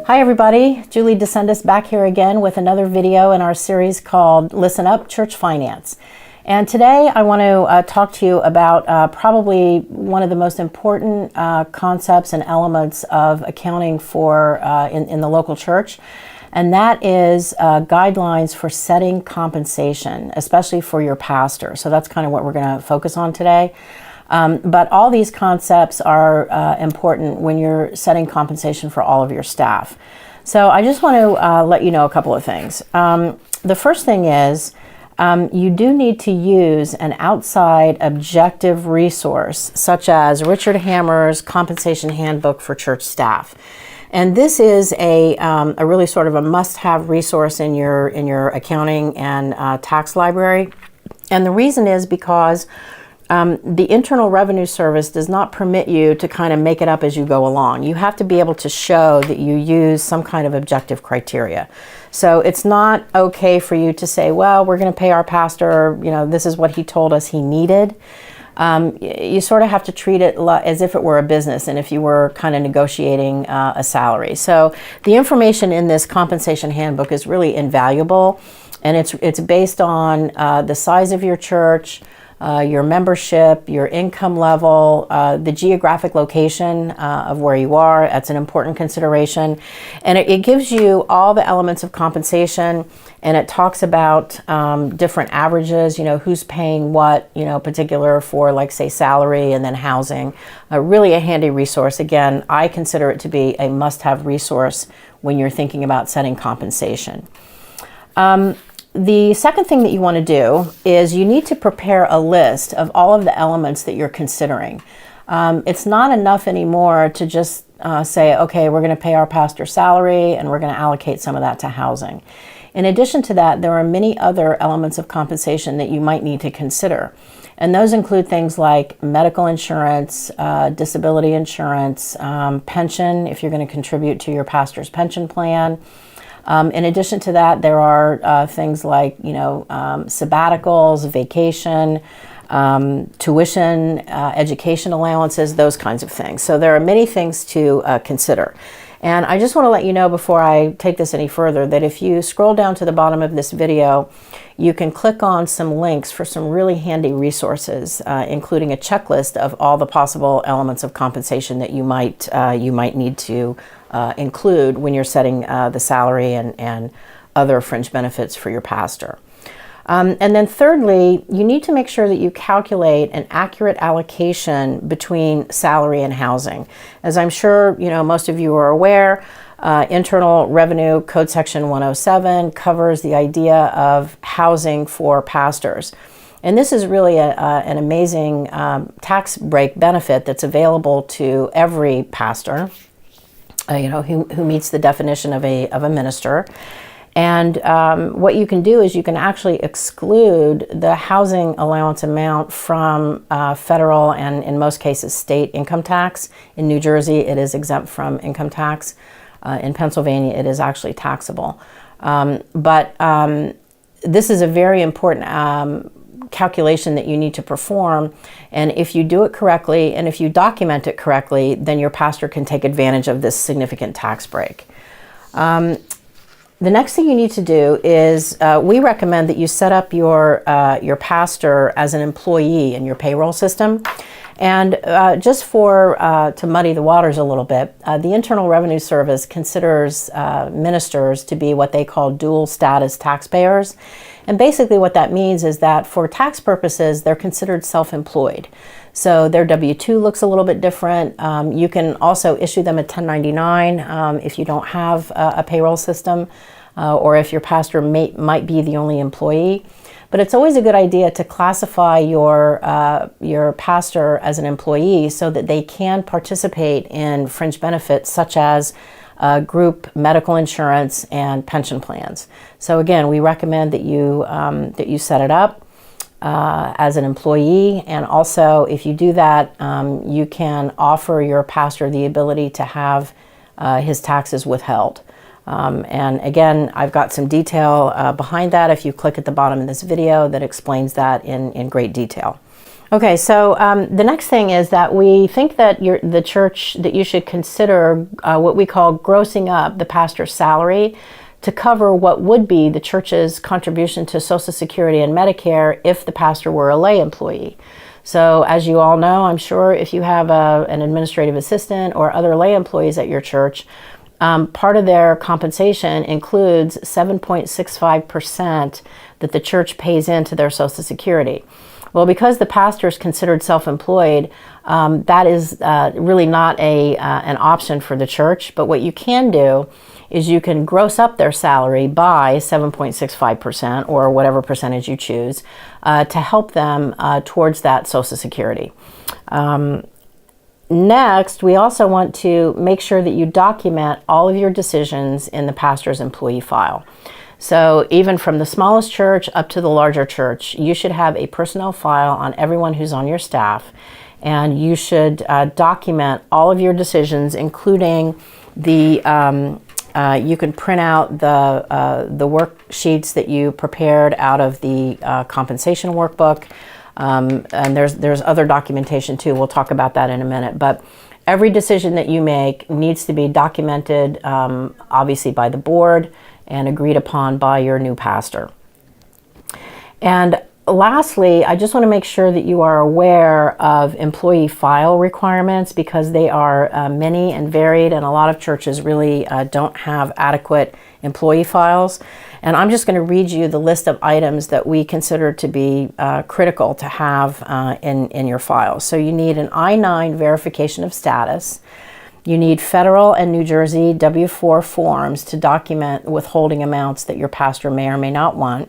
Hi everybody, Juli D'Ascendis back here again with another video in our series called Listen Up, ChurchFinance. And today I want to talk to you about probably one of the most important concepts and elements of accounting for in the local church, and that is guidelines for setting compensation, especially for your pastor. So that's kind of what we're going to focus on today. But all these concepts are important when you're setting compensation for all of your staff. So I just want to let you know a couple of things. The first thing is you do need to use an outside objective resource, such as Richard Hammer's Compensation Handbook for Church Staff. And this is a really sort of a must-have resource in your accounting and tax library. And the reason is because the Internal Revenue Service does not permit you to kind of make it up as you go along. You have to be able to show that you use some kind of objective criteria. So it's not okay for you to say, well, we're going to pay our pastor, this is what he told us he needed. You sort of have to treat it as if it were a business and if you were kind of negotiating a salary. So the information in this compensation handbook is really invaluable, and it's based on the size of your church, your membership, your income level, the geographic location of where you are. That's an important consideration. And it gives you all the elements of compensation, and it talks about different averages, who's paying what, particular for, like, say, salary and then housing. Really a handy resource. Again, I consider it to be a must-have resource when you're thinking about setting compensation. The second thing that you want to do is you need to prepare a list of all of the elements that you're considering. It's not enough anymore to just say, okay, we're going to pay our pastor salary and we're going to allocate some of that to housing. In addition to that, there are many other elements of compensation that you might need to consider. And those include things like medical insurance, disability insurance, pension, if you're going to contribute to your pastor's pension plan. In addition to that, there are things like, sabbaticals, vacation, tuition, education allowances, those kinds of things. So there are many things to consider. And I just want to let you know before I take this any further that if you scroll down to the bottom of this video, you can click on some links for some really handy resources, including a checklist of all the possible elements of compensation that you might need to include when you're setting the salary and other fringe benefits for your pastor. And then thirdly, you need to make sure that you calculate an accurate allocation between salary and housing. As I'm sure most of you are aware, Internal Revenue Code Section 107 covers the idea of housing for pastors. And this is really an amazing tax break benefit that's available to every pastor, who meets the definition of a minister. And what you can do is you can actually exclude the housing allowance amount from federal and, in most cases, state income tax. In New Jersey, it is exempt from income tax. In Pennsylvania, it is actually taxable. But this is a very important calculation that you need to perform. And if you do it correctly, and if you document it correctly, then your pastor can take advantage of this significant tax break. The next thing you need to do is we recommend that you set up your pastor as an employee in your payroll system. And just to muddy the waters a little bit, the Internal Revenue Service considers ministers to be what they call dual status taxpayers. And basically what that means is that for tax purposes, they're considered self-employed. So their W-2 looks a little bit different. You can also issue them a 1099 if you don't have a payroll system, or if your pastor might be the only employee. But it's always a good idea to classify your pastor as an employee so that they can participate in fringe benefits such as group medical insurance and pension plans. So again, we recommend that you set it up as an employee, and also if you do that, you can offer your pastor the ability to have his taxes withheld. And again, I've got some detail behind that if you click at the bottom of this video that explains that in great detail. Okay, so the next thing is that we think that the church, that you should consider what we call grossing up the pastor's salary to cover what would be the church's contribution to Social Security and Medicare if the pastor were a lay employee. So as you all know, I'm sure if you have an administrative assistant or other lay employees at your church, part of their compensation includes 7.65% that the church pays into their Social Security. Well, because the pastor is considered self-employed, that is really not an option for the church. But what you can do is you can gross up their salary by 7.65% or whatever percentage you choose to help them towards that Social Security. Next, we also want to make sure that you document all of your decisions in the pastor's employee file. So even from the smallest church up to the larger church, you should have a personnel file on everyone who's on your staff, and you should document all of your decisions, including you can print out the worksheets that you prepared out of the compensation workbook, and there's other documentation too. We'll talk about that in a minute, but every decision that you make needs to be documented, obviously by the board, and agreed upon by your new pastor. And lastly, I just want to make sure that you are aware of employee file requirements, because they are many and varied, and a lot of churches really don't have adequate employee files. And I'm just going to read you the list of items that we consider to be critical to have in your files. So you need an I-9 verification of status. You need federal and New Jersey W-4 forms to document withholding amounts that your pastor may or may not want.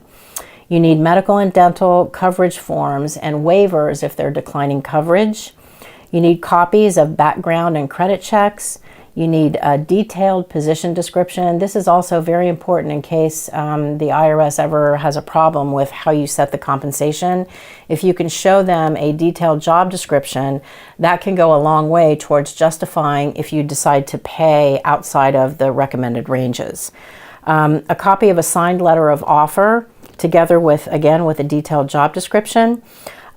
You need medical and dental coverage forms and waivers if they're declining coverage. You need copies of background and credit checks. You need a detailed position description. This is also very important in case the IRS ever has a problem with how you set the compensation. If you can show them a detailed job description, that can go a long way towards justifying if you decide to pay outside of the recommended ranges. A copy of a signed letter of offer, together with a detailed job description.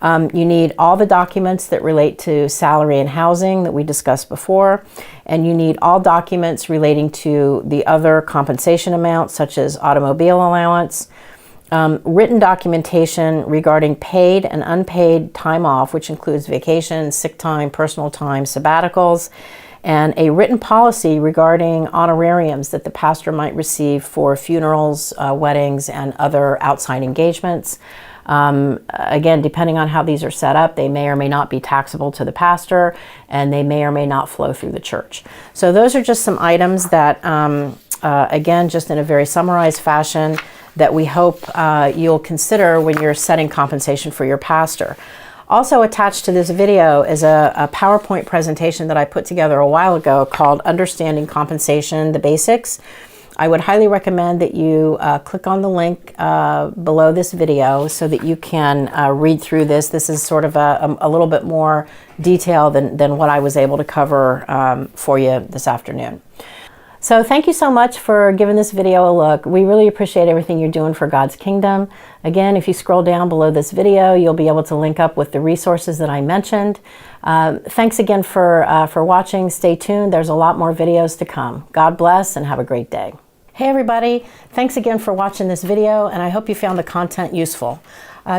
You need all the documents that relate to salary and housing that we discussed before, and you need all documents relating to the other compensation amounts, such as automobile allowance, written documentation regarding paid and unpaid time off, which includes vacation, sick time, personal time, sabbaticals, and a written policy regarding honorariums that the pastor might receive for funerals, weddings, and other outside engagements. Again, depending on how these are set up, they may or may not be taxable to the pastor, and they may or may not flow through the church. So those are just some items that, again, just in a very summarized fashion, that we hope you'll consider when you're setting compensation for your pastor. Also attached to this video is a PowerPoint presentation that I put together a while ago called Understanding Compensation, the Basics. I would highly recommend that you click on the link below this video so that you can read through this. This is sort of a little bit more detail than what I was able to cover for you this afternoon. So thank you so much for giving this video a look. We really appreciate everything you're doing for God's kingdom. Again, if you scroll down below this video, you'll be able to link up with the resources that I mentioned. Thanks again for watching. Stay tuned. There's a lot more videos to come. God bless and have a great day. Hey everybody, thanks again for watching this video, and I hope you found the content useful.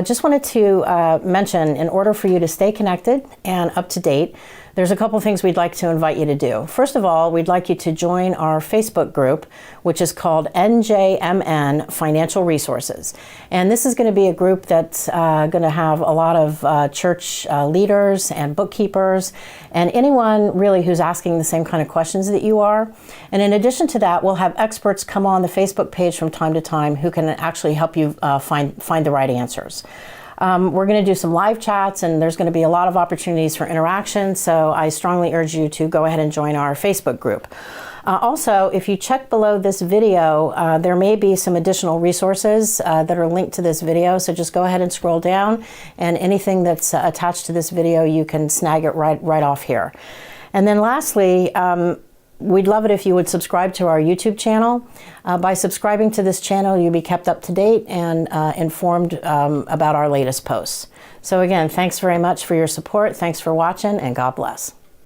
Just wanted to mention, in order for you to stay connected and up to date, there's a couple things we'd like to invite you to do. First of all, we'd like you to join our Facebook group, which is called NJMN Financial Resources. And this is going to be a group that's going to have a lot of church leaders and bookkeepers and anyone really who's asking the same kind of questions that you are. And in addition to that, we'll have experts come on the Facebook page from time to time who can actually help you find the right answers. We're going to do some live chats, and there's going to be a lot of opportunities for interaction, so I strongly urge you to go ahead and join our Facebook group. Also, if you check below this video, there may be some additional resources that are linked to this video, so just go ahead and scroll down, and anything that's attached to this video, you can snag it right off here. And then lastly, we'd love it if you would subscribe to our YouTube channel. By subscribing to this channel, you'll be kept up to date and informed about our latest posts. So again, thanks very much for your support. Thanks for watching, and God bless.